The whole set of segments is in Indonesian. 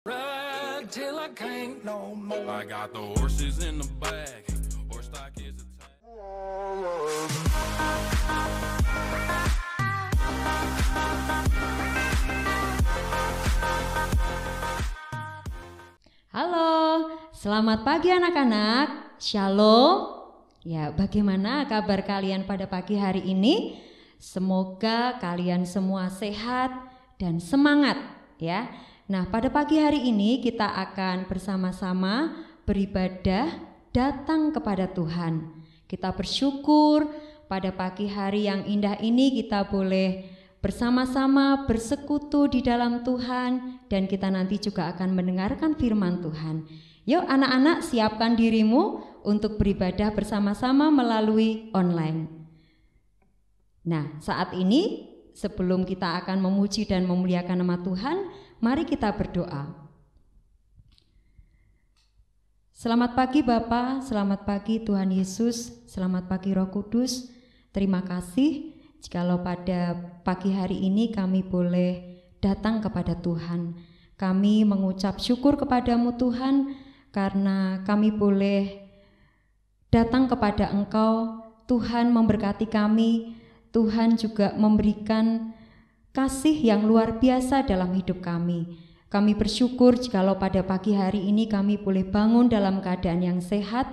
Ride till I can't no more. I got the horses in the back. Horse stock is a Halo, selamat pagi anak-anak. Shalom. Ya, bagaimana kabar kalian pada pagi hari ini? Semoga kalian semua sehat dan semangat ya. Nah, pada pagi hari ini kita akan bersama-sama beribadah datang kepada Tuhan. Kita bersyukur pada pagi hari yang indah ini kita boleh bersama-sama bersekutu di dalam Tuhan, dan kita nanti juga akan mendengarkan firman Tuhan. Yuk anak-anak, siapkan dirimu untuk beribadah bersama-sama melalui online. Nah, saat ini sebelum kita akan memuji dan memuliakan nama Tuhan, mari kita berdoa. Selamat pagi Bapa, selamat pagi Tuhan Yesus, selamat pagi Roh Kudus. Terima kasih jikalau pada pagi hari ini kami boleh datang kepada Tuhan. Kami mengucap syukur kepadamu Tuhan, karena kami boleh datang kepada Engkau. Tuhan memberkati kami, Tuhan juga memberikan kasih yang luar biasa dalam hidup kami. Kami bersyukur jikalau pada pagi hari ini kami boleh bangun dalam keadaan yang sehat,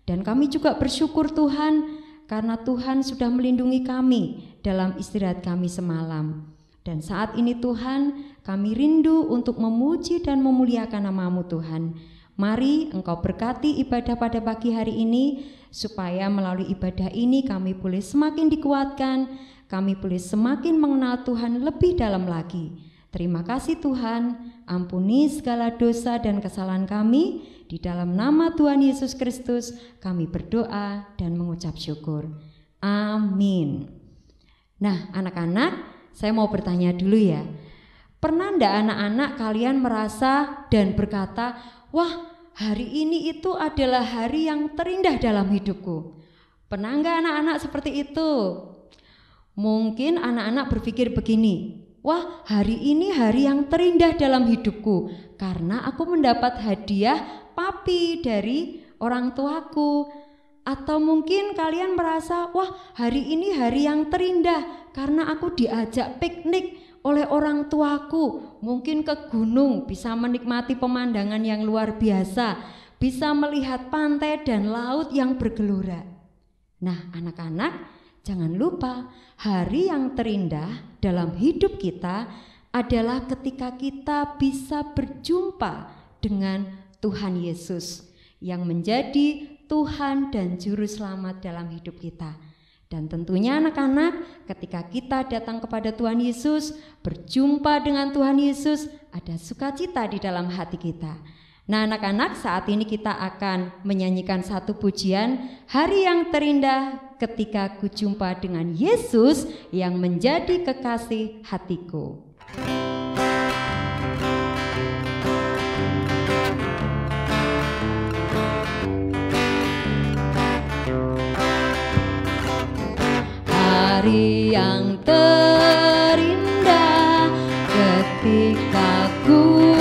dan kami juga bersyukur Tuhan karena Tuhan sudah melindungi kami dalam istirahat kami semalam. Dan saat ini Tuhan, kami rindu untuk memuji dan memuliakan nama-Mu Tuhan. Mari Engkau berkati ibadah pada pagi hari ini, supaya melalui ibadah ini kami boleh semakin dikuatkan, kami boleh semakin mengenal Tuhan lebih dalam lagi. Terima kasih Tuhan, ampuni segala dosa dan kesalahan kami. Di dalam nama Tuhan Yesus Kristus kami berdoa dan mengucap syukur. Amin. Nah anak-anak, saya mau bertanya dulu ya. Pernah enggak anak-anak kalian merasa dan berkata, wah hari ini itu adalah hari yang terindah dalam hidupku? Pernah enggak anak-anak seperti itu? Mungkin anak-anak berpikir begini, wah hari ini hari yang terindah dalam hidupku karena aku mendapat hadiah papi dari orang tuaku. Atau mungkin kalian merasa, wah hari ini hari yang terindah karena aku diajak piknik oleh orang tuaku, mungkin ke gunung, bisa menikmati pemandangan yang luar biasa, bisa melihat pantai dan laut yang bergelora. Nah anak-anak, jangan lupa hari yang terindah dalam hidup kita adalah ketika kita bisa berjumpa dengan Tuhan Yesus yang menjadi Tuhan dan Juru Selamat dalam hidup kita. Dan tentunya anak-anak, ketika kita datang kepada Tuhan Yesus, berjumpa dengan Tuhan Yesus, ada sukacita di dalam hati kita. Nah anak-anak, saat ini kita akan menyanyikan satu pujian, hari yang terindah ketika ku jumpa dengan Yesus yang menjadi kekasih hatiku. Hari yang terindah ketika ku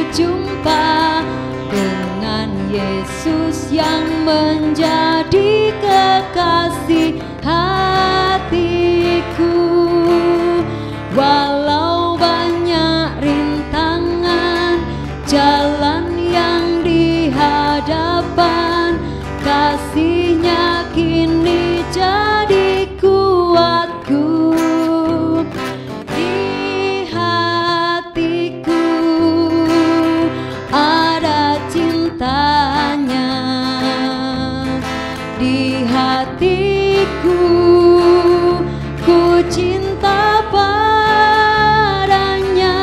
jumpa dengan Yesus yang menjadi kekasih hatiku. Walau banyak rintangan jalan yang di hadapan, kasih-Nya kini jadi kuatku. Di hatiku ada cintanya, di hatiku ku cinta padanya.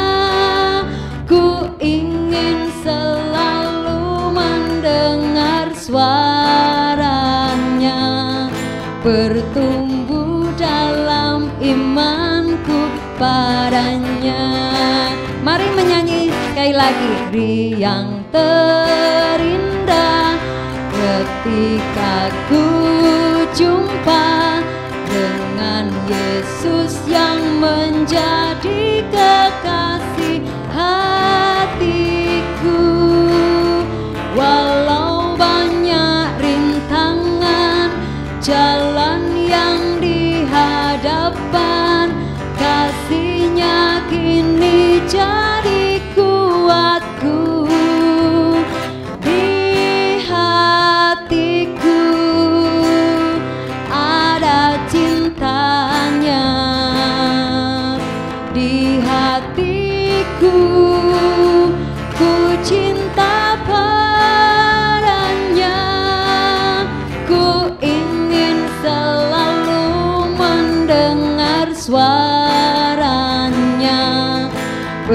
Ku ingin selalu mendengar suaranya, bertumbuh dalam imanku padanya. Mari menyanyi sekali lagi. Hari yang terindah ketika ku jumpa dengan Yesus yang menjadi kekasih hatiku.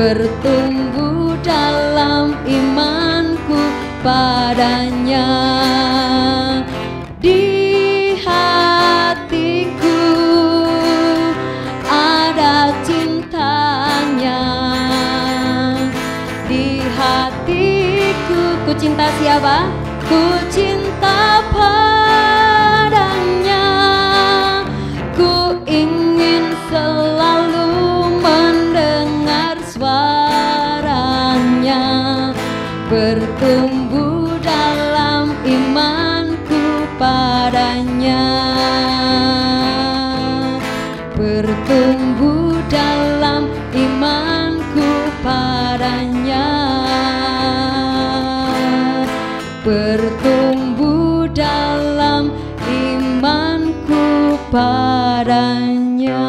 bertumbuh dalam imanku padanya. Di hatiku ada cintanya, di hatiku. Ku cinta siapa? Ku cinta padanya. Ku ingin selalu mendengar suaranya, bertumbuh dalam imanku padanya, bertumbuh dalam imanku padanya, bertumbuh dalam imanku padanya.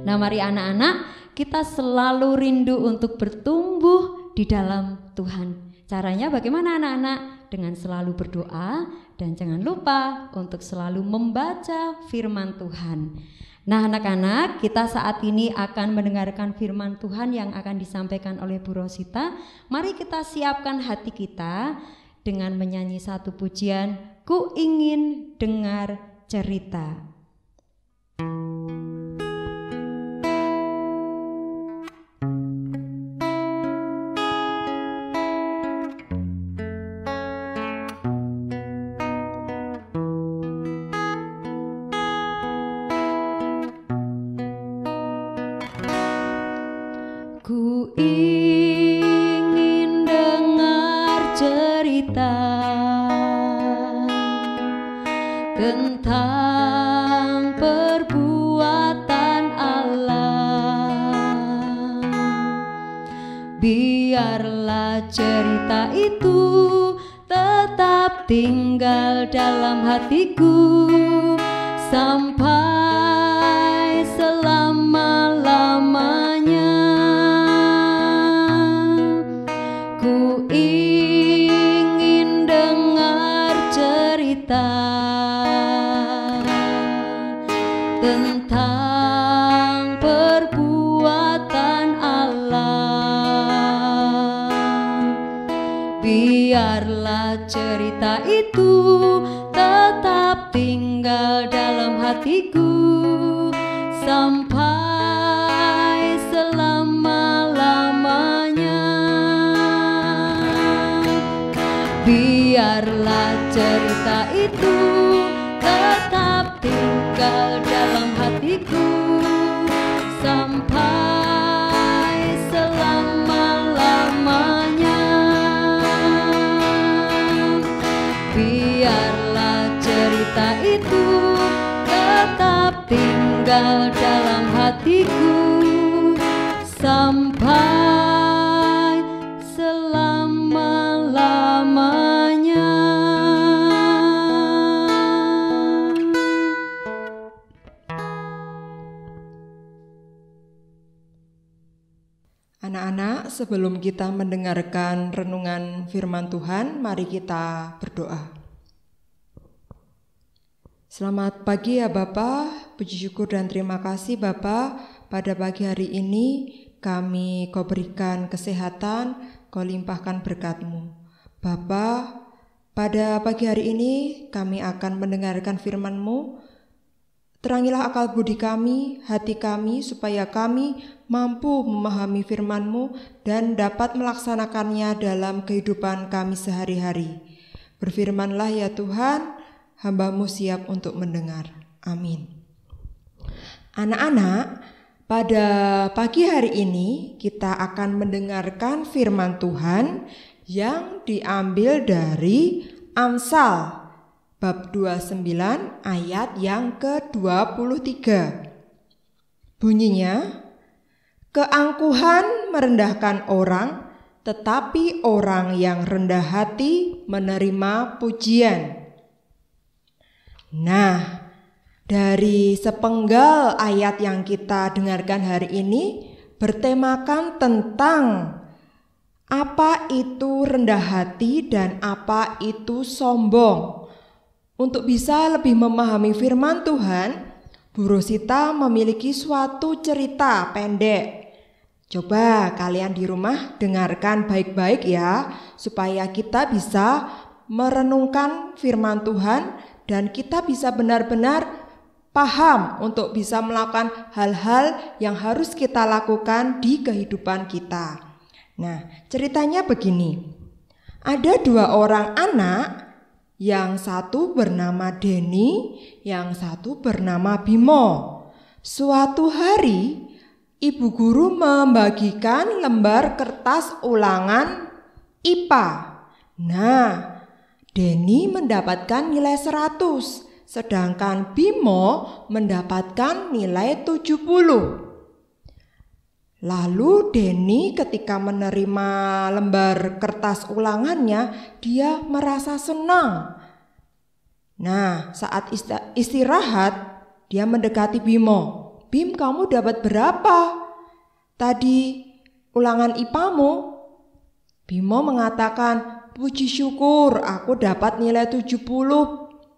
Nah, mari anak-anak, kita selalu rindu untuk bertumbuh di dalam Tuhan. Caranya bagaimana anak-anak? Dengan selalu berdoa dan jangan lupa untuk selalu membaca firman Tuhan. Nah anak-anak, kita saat ini akan mendengarkan firman Tuhan yang akan disampaikan oleh Bu Rosita. Mari kita siapkan hati kita dengan menyanyi satu pujian, Ku Ingin Dengar Cerita. Ku ingin dengar cerita tentang perbuatan Allah. Biarlah cerita itu tetap tinggal dalam hatiku sampai selama-lamanya. Ku ingin dengar cerita tentang perbuatan Allah. Biarlah cerita itu tetap tinggal dalam hatiku sampai selama-lamanya. Biarlah cerita itu tetap tinggal dalam hatiku sampai selama-lamanya. Biarlah cerita itu tetap tinggal dalam hatiku sampai selama-lamanya. Anak-anak, sebelum kita mendengarkan renungan firman Tuhan, mari kita berdoa. Selamat pagi ya Bapak, puji syukur dan terima kasih Bapak. Pada pagi hari ini kami Kau berikan kesehatan, Kau limpahkan berkat-Mu. Bapak, pada pagi hari ini kami akan mendengarkan firman-Mu. Terangilah akal budi kami, hati kami, supaya kami mampu memahami firman-Mu dan dapat melaksanakannya dalam kehidupan kami sehari-hari. Berfirmanlah ya Tuhan, hamba-Mu siap untuk mendengar. Amin. Anak-anak, pada pagi hari ini kita akan mendengarkan firman Tuhan yang diambil dari Amsal bab 29 ayat yang ke-23. Bunyinya, keangkuhan merendahkan orang, tetapi orang yang rendah hati menerima pujian. Nah, dari sepenggal ayat yang kita dengarkan hari ini bertemakan tentang apa itu rendah hati dan apa itu sombong. Untuk bisa lebih memahami firman Tuhan, Bu Rosita memiliki suatu cerita pendek. Coba kalian di rumah dengarkan baik-baik ya, supaya kita bisa merenungkan firman Tuhan dan kita bisa benar-benar paham untuk bisa melakukan hal-hal yang harus kita lakukan di kehidupan kita. Nah, ceritanya begini. Ada 2 orang anak, yang satu bernama Denny, yang satu bernama Bimo. Suatu hari, ibu guru membagikan lembar kertas ulangan IPA. Nah, Denny mendapatkan nilai 100, sedangkan Bimo mendapatkan nilai 70. Lalu Denny ketika menerima lembar kertas ulangannya, dia merasa senang. Nah, saat istirahat, dia mendekati Bimo. Bim, kamu dapat berapa tadi ulangan IPA-mu? Bimo mengatakan, puji syukur aku dapat nilai 70.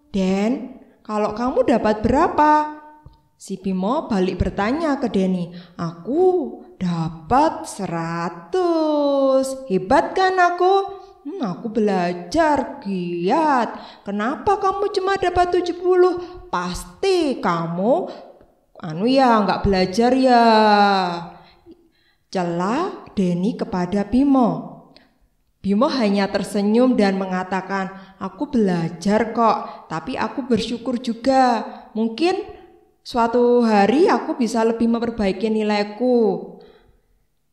Den, kalau kamu dapat berapa? Si Bimo balik bertanya ke Denny, aku dapat 100. Hebat kan aku? Aku belajar giat. Kenapa kamu cuma dapat 70? Pasti kamu nggak belajar ya. Celah Denny kepada Bimo. Bimo hanya tersenyum dan mengatakan, aku belajar kok, tapi aku bersyukur juga. Mungkin suatu hari aku bisa lebih memperbaiki nilaiku.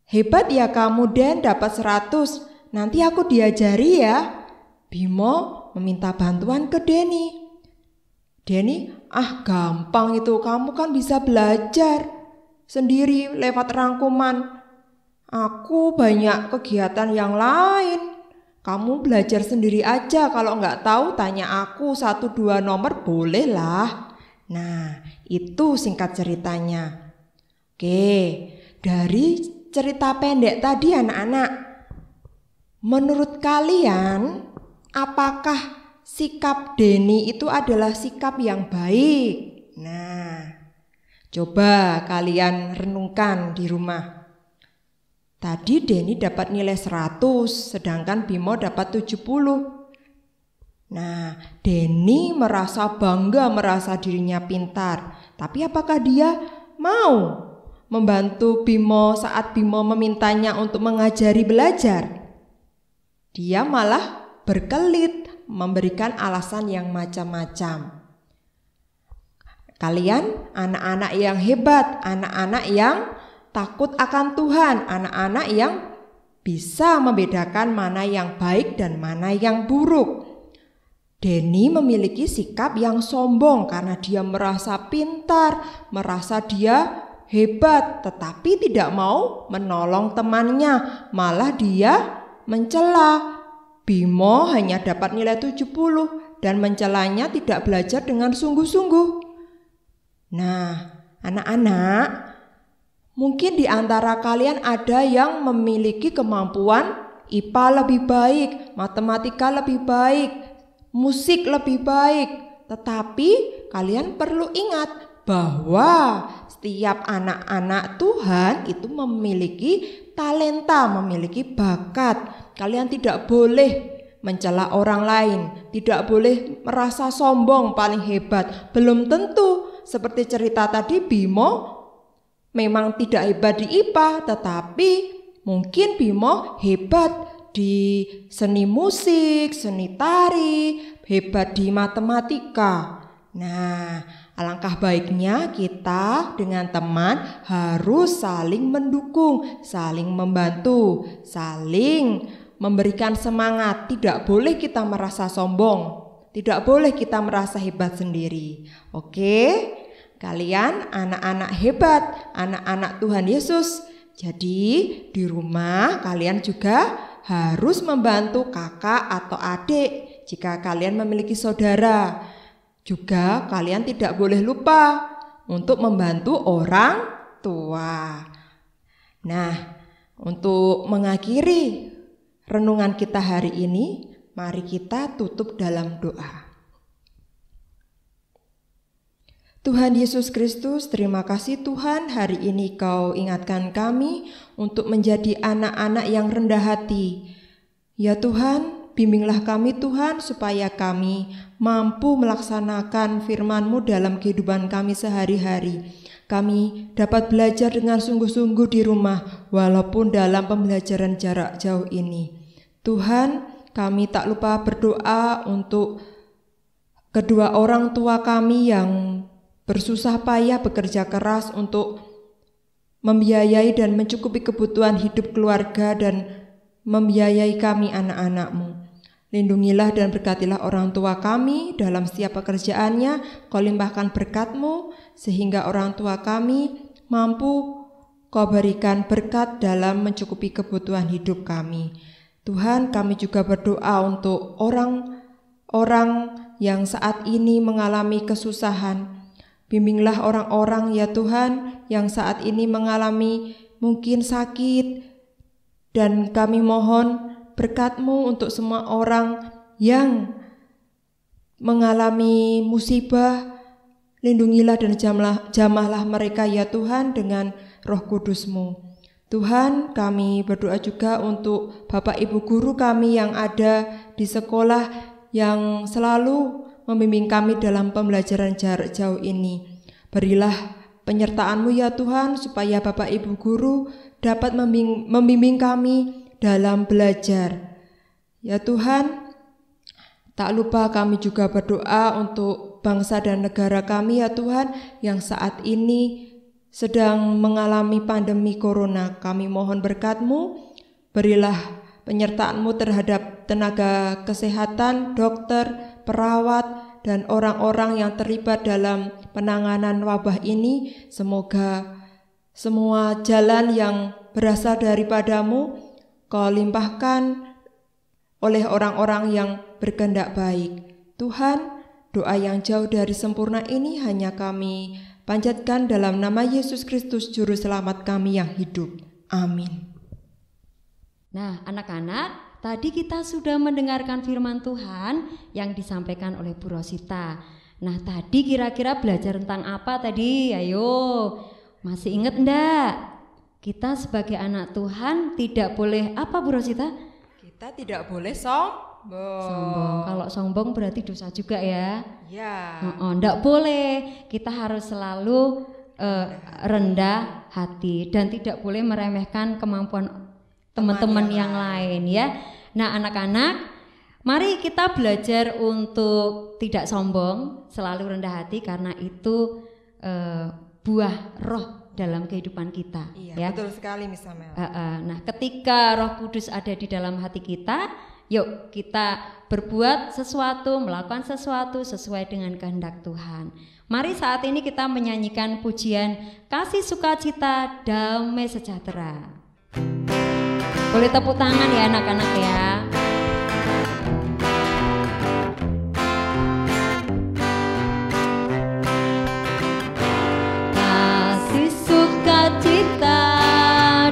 Hebat ya kamu, Den, dapat 100. Nanti aku diajari ya. Bimo meminta bantuan ke Denny. Denny, gampang itu, kamu kan bisa belajar sendiri lewat rangkuman. Aku banyak kegiatan yang lain. Kamu belajar sendiri aja, kalau nggak tahu tanya aku 1-2 nomor boleh lah. Nah, itu singkat ceritanya. Oke, dari cerita pendek tadi anak-anak, menurut kalian apakah sikap Denny itu adalah sikap yang baik? Nah, coba kalian renungkan di rumah. Tadi Denny dapat nilai 100, sedangkan Bimo dapat 70. Nah, Denny merasa bangga, merasa dirinya pintar. Tapi apakah dia mau membantu Bimo saat Bimo memintanya untuk mengajari belajar? Dia malah berkelit, memberikan alasan yang macam-macam. Kalian anak-anak yang hebat, anak-anak yang takut akan Tuhan, anak-anak yang bisa membedakan mana yang baik dan mana yang buruk. Denny memiliki sikap yang sombong karena dia merasa pintar, merasa dia hebat, tetapi tidak mau menolong temannya, malah dia mencela. Bimo hanya dapat nilai 70 dan mencelanya tidak belajar dengan sungguh-sungguh. Nah, anak-anak, mungkin di antara kalian ada yang memiliki kemampuan IPA lebih baik, matematika lebih baik, musik lebih baik. Tetapi kalian perlu ingat bahwa setiap anak-anak Tuhan itu memiliki talenta, memiliki bakat. Kalian tidak boleh mencela orang lain, tidak boleh merasa sombong paling hebat. Belum tentu seperti cerita tadi, Bimo memang tidak hebat di IPA, tetapi mungkin Bimo hebat di seni musik, seni tari, hebat di matematika. Nah, alangkah baiknya kita dengan teman harus saling mendukung, saling membantu, saling memberikan semangat. Tidak boleh kita merasa sombong, tidak boleh kita merasa hebat sendiri. Oke, kalian anak-anak hebat, anak-anak Tuhan Yesus. Jadi di rumah kalian juga harus membantu kakak atau adik jika kalian memiliki saudara. Juga kalian tidak boleh lupa untuk membantu orang tua. Nah, untuk mengakhiri renungan kita hari ini, mari kita tutup dalam doa. Tuhan Yesus Kristus, terima kasih Tuhan, hari ini Kau ingatkan kami untuk menjadi anak-anak yang rendah hati. Ya Tuhan, bimbinglah kami Tuhan supaya kami mampu melaksanakan firman-Mu dalam kehidupan kami sehari-hari. Kami dapat belajar dengan sungguh-sungguh di rumah walaupun dalam pembelajaran jarak jauh ini. Tuhan, kami tak lupa berdoa untuk kedua orang tua kami yang bersusah payah bekerja keras untuk membiayai dan mencukupi kebutuhan hidup keluarga dan membiayai kami anak-anak-Mu. Lindungilah dan berkatilah orang tua kami dalam setiap pekerjaannya. Kau limpahkan berkat-Mu sehingga orang tua kami mampu Kau berikan berkat dalam mencukupi kebutuhan hidup kami. Tuhan, kami juga berdoa untuk orang-orang yang saat ini mengalami kesusahan. Bimbinglah orang-orang ya Tuhan yang saat ini mengalami mungkin sakit, dan kami mohon berkat-Mu untuk semua orang yang mengalami musibah. Lindungilah dan jamahlah mereka ya Tuhan dengan Roh Kudus-Mu. Tuhan, kami berdoa juga untuk Bapak Ibu guru kami yang ada di sekolah yang selalu membimbing kami dalam pembelajaran jarak jauh ini. Berilah penyertaan-Mu ya Tuhan supaya Bapak Ibu guru dapat membimbing kami dalam belajar. Ya Tuhan, tak lupa kami juga berdoa untuk bangsa dan negara kami ya Tuhan yang saat ini sedang mengalami pandemi corona. Kami mohon berkat-Mu, berilah penyertaan-Mu terhadap tenaga kesehatan, dokter, perawat, dan orang-orang yang terlibat dalam penanganan wabah ini. Semoga semua jalan yang berasal daripada-Mu Kau limpahkan oleh orang-orang yang berkehendak baik. Tuhan, doa yang jauh dari sempurna ini hanya kami panjatkan dalam nama Yesus Kristus, Juru Selamat kami yang hidup. Amin. Nah, anak-anak, tadi kita sudah mendengarkan firman Tuhan yang disampaikan oleh Bu Rosita. Nah, tadi kira-kira belajar tentang apa tadi? Ayo, masih ingat enggak? Kita sebagai anak Tuhan tidak boleh apa, Bu Rosita? Kita tidak boleh sombong. Kalau sombong berarti dosa juga ya? Ya. Enggak boleh. Kita harus selalu rendah hati dan tidak boleh meremehkan kemampuan teman-teman yang lain ya. Nah, anak-anak, mari kita belajar untuk tidak sombong, selalu rendah hati karena itu buah roh dalam kehidupan kita. Iya, ya. Betul sekali Miss Amel. Nah, ketika Roh Kudus ada di dalam hati kita, yuk kita berbuat sesuatu, melakukan sesuatu sesuai dengan kehendak Tuhan. Mari saat ini kita menyanyikan pujian Kasih Sukacita Damai Sejahtera. Boleh tepuk tangan ya anak-anak ya.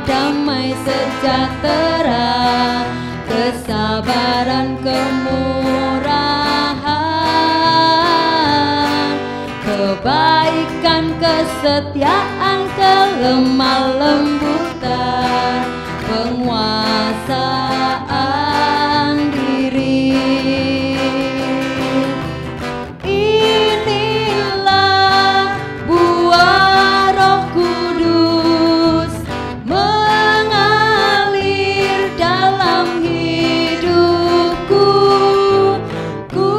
Damai sejahtera, kesabaran, kemurahan, kebaikan, kesetiaan, kelemah lembutan, penguasaan diri. Inilah buah Roh Kudus mengalir dalam hidupku. Ku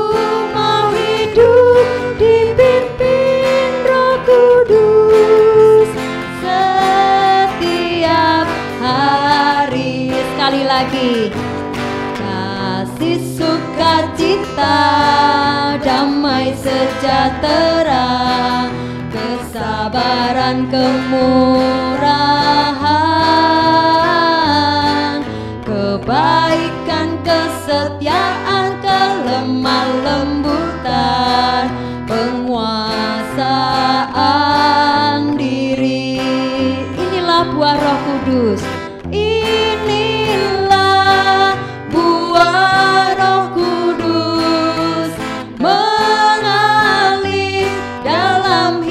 mau hidup dipimpin Roh Kudus setiap hari. Sekali lagi, kasih sukacita, damai sejahtera, kesabaran, kemurahan, kebaikan, kesetiaan, kelemah lembutan, penguasaan diri. Inilah buah Roh Kudus. Inilah buah Roh Kudus mengalir dalam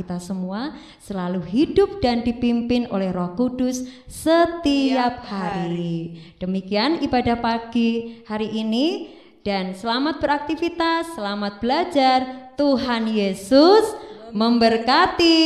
kita semua selalu hidup dan dipimpin oleh Roh Kudus setiap hari. Demikian ibadah pagi hari ini, dan selamat beraktivitas, selamat belajar. Tuhan Yesus memberkati.